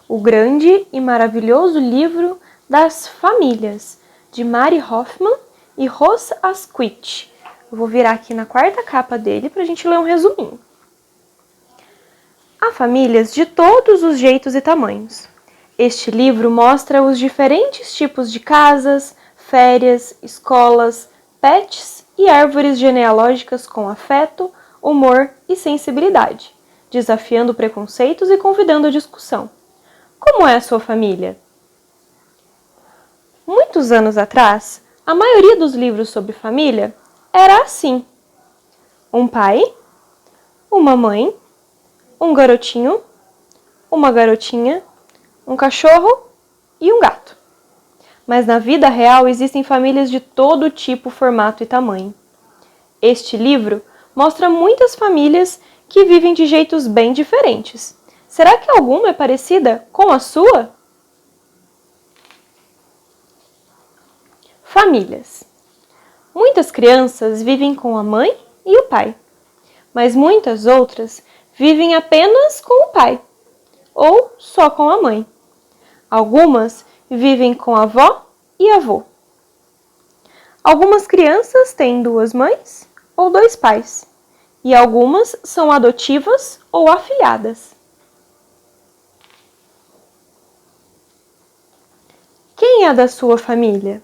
O grande e maravilhoso livro das famílias, de Mary Hoffman e Rosa Asquith. Eu vou virar aqui na quarta capa dele para a gente ler um resuminho. Há famílias de todos os jeitos e tamanhos. Este livro mostra os diferentes tipos de casas, férias, escolas, pets e árvores genealógicas com afeto, humor e sensibilidade, desafiando preconceitos e convidando a discussão. Como é a sua família? Muitos anos atrás, a maioria dos livros sobre família era assim: um pai, uma mãe, um garotinho, uma garotinha, um cachorro e um gato. Mas na vida real existem famílias de todo tipo, formato e tamanho. Este livro mostra muitas famílias que vivem de jeitos bem diferentes. Será que alguma é parecida com a sua? Famílias. Muitas crianças vivem com a mãe e o pai, mas muitas outras vivem apenas com o pai ou só com a mãe. Algumas vivem com a avó e avô. Algumas crianças têm 2 mães ou 2 pais, e algumas são adotivas ou afilhadas. Quem é da sua família?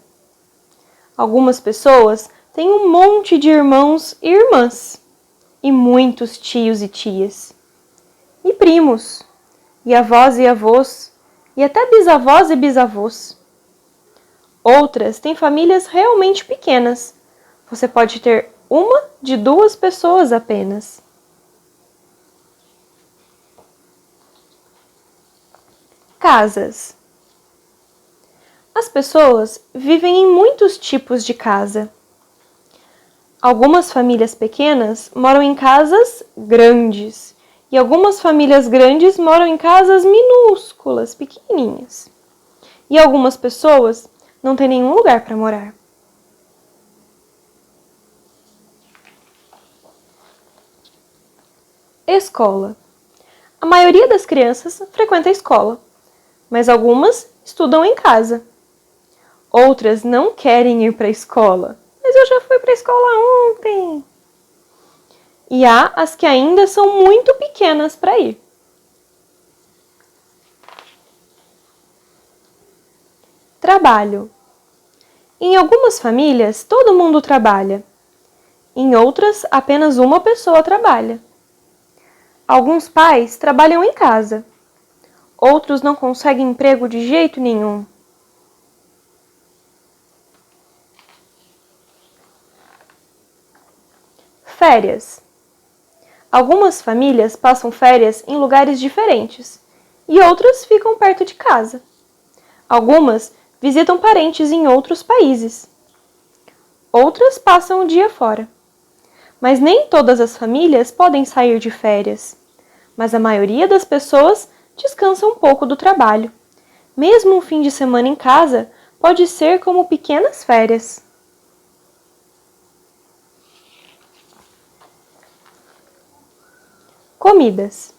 Algumas pessoas têm um monte de irmãos e irmãs, e muitos tios e tias, e primos, e avós e avós, e até bisavós e bisavós. Outras têm famílias realmente pequenas. Você pode ter uma de 2 pessoas apenas. Casas. As pessoas vivem em muitos tipos de casa. Algumas famílias pequenas moram em casas grandes, e algumas famílias grandes moram em casas minúsculas, pequenininhas. E algumas pessoas não têm nenhum lugar para morar. Escola. A maioria das crianças frequenta a escola, mas algumas estudam em casa. Outras não querem ir para a escola, mas eu já fui para a escola ontem. E há as que ainda são muito pequenas para ir. Trabalho. Em algumas famílias, todo mundo trabalha. Em outras, apenas uma pessoa trabalha. Alguns pais trabalham em casa. Outros não conseguem emprego de jeito nenhum. Férias. Algumas famílias passam férias em lugares diferentes e outras ficam perto de casa. Algumas visitam parentes em outros países. Outras passam o dia fora. Mas nem todas as famílias podem sair de férias. Mas a maioria das pessoas descansa um pouco do trabalho. Mesmo um fim de semana em casa pode ser como pequenas férias. Comidas.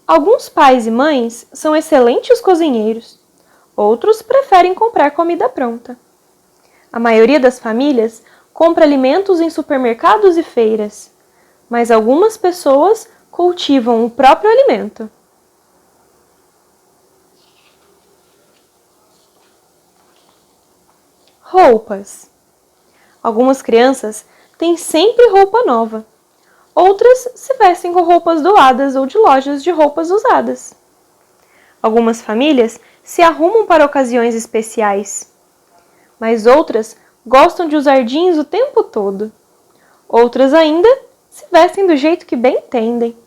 Alguns pais e mães são excelentes cozinheiros. Outros preferem comprar comida pronta. A maioria das famílias compra alimentos em supermercados e feiras, mas algumas pessoas cultivam o próprio alimento. Roupas. Algumas crianças têm sempre roupa nova. Outras se vestem com roupas doadas ou de lojas de roupas usadas. Algumas famílias se arrumam para ocasiões especiais, mas outras gostam de usar jeans o tempo todo. Outras ainda se vestem do jeito que bem entendem.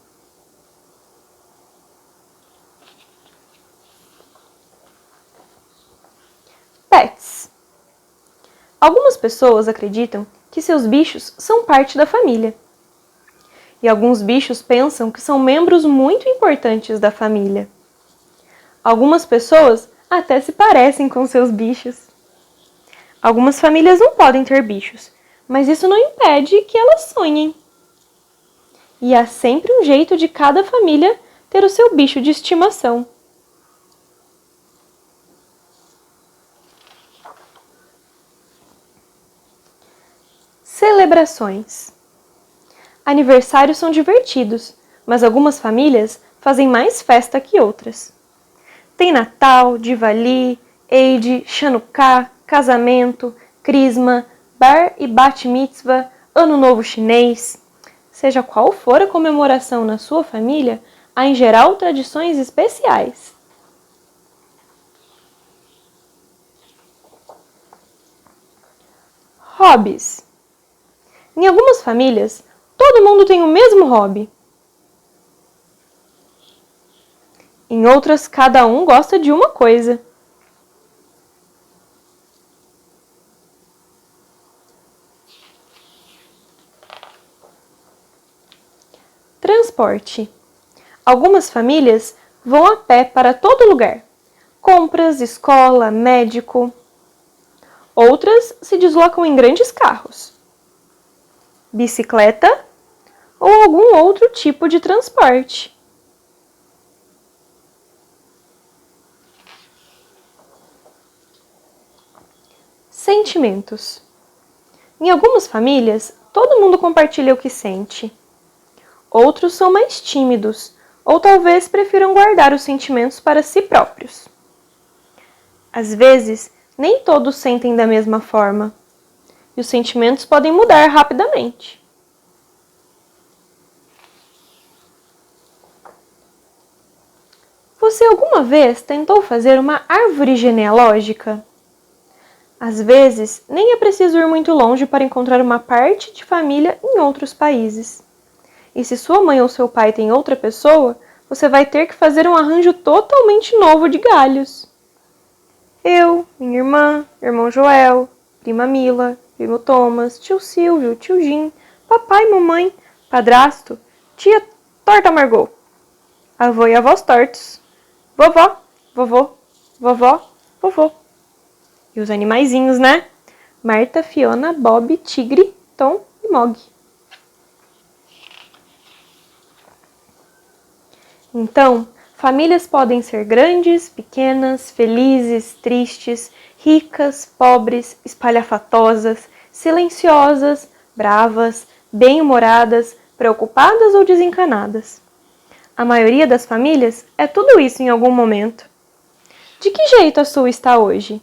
Pets. Algumas pessoas acreditam que seus bichos são parte da família. E alguns bichos pensam que são membros muito importantes da família. Algumas pessoas até se parecem com seus bichos. Algumas famílias não podem ter bichos, mas isso não impede que elas sonhem. E há sempre um jeito de cada família ter o seu bicho de estimação. celebrações. Aniversários são divertidos, mas algumas famílias fazem mais festa que outras. Tem Natal, Diwali, Eid, Chanukah, casamento, Crisma, Bar e Bat Mitzvah, Ano Novo Chinês. Seja qual for a comemoração na sua família, há em geral tradições especiais. Hobbies. Em algumas famílias, todo mundo tem o mesmo hobby. Em outras, cada um gosta de uma coisa. Transporte. Algumas famílias vão a pé para todo lugar. Compras, escola, médico. Outras se deslocam em grandes carros, bicicleta ou algum outro tipo de transporte. Sentimentos. Em algumas famílias, todo mundo compartilha o que sente. Outros são mais tímidos, ou talvez prefiram guardar os sentimentos para si próprios. Às vezes, nem todos sentem da mesma forma, e os sentimentos podem mudar rapidamente. Você alguma vez tentou fazer uma árvore genealógica? Às vezes, nem é preciso ir muito longe para encontrar uma parte de família em outros países. E se sua mãe ou seu pai tem outra pessoa, você vai ter que fazer um arranjo totalmente novo de galhos. Eu, minha irmã, irmão Joel, prima Mila, primo Thomas, tio Silvio, tio Jim, papai e mamãe, padrasto, tia Torta Margot, avô e avós tortos, vovó, vovô, vovó, vovô. E os animaizinhos, né? Marta, Fiona, Bob, Tigre, Tom e Mog. Então, famílias podem ser grandes, pequenas, felizes, tristes, ricas, pobres, espalhafatosas, silenciosas, bravas, bem-humoradas, preocupadas ou desencanadas. A maioria das famílias é tudo isso em algum momento. De que jeito a sua está hoje?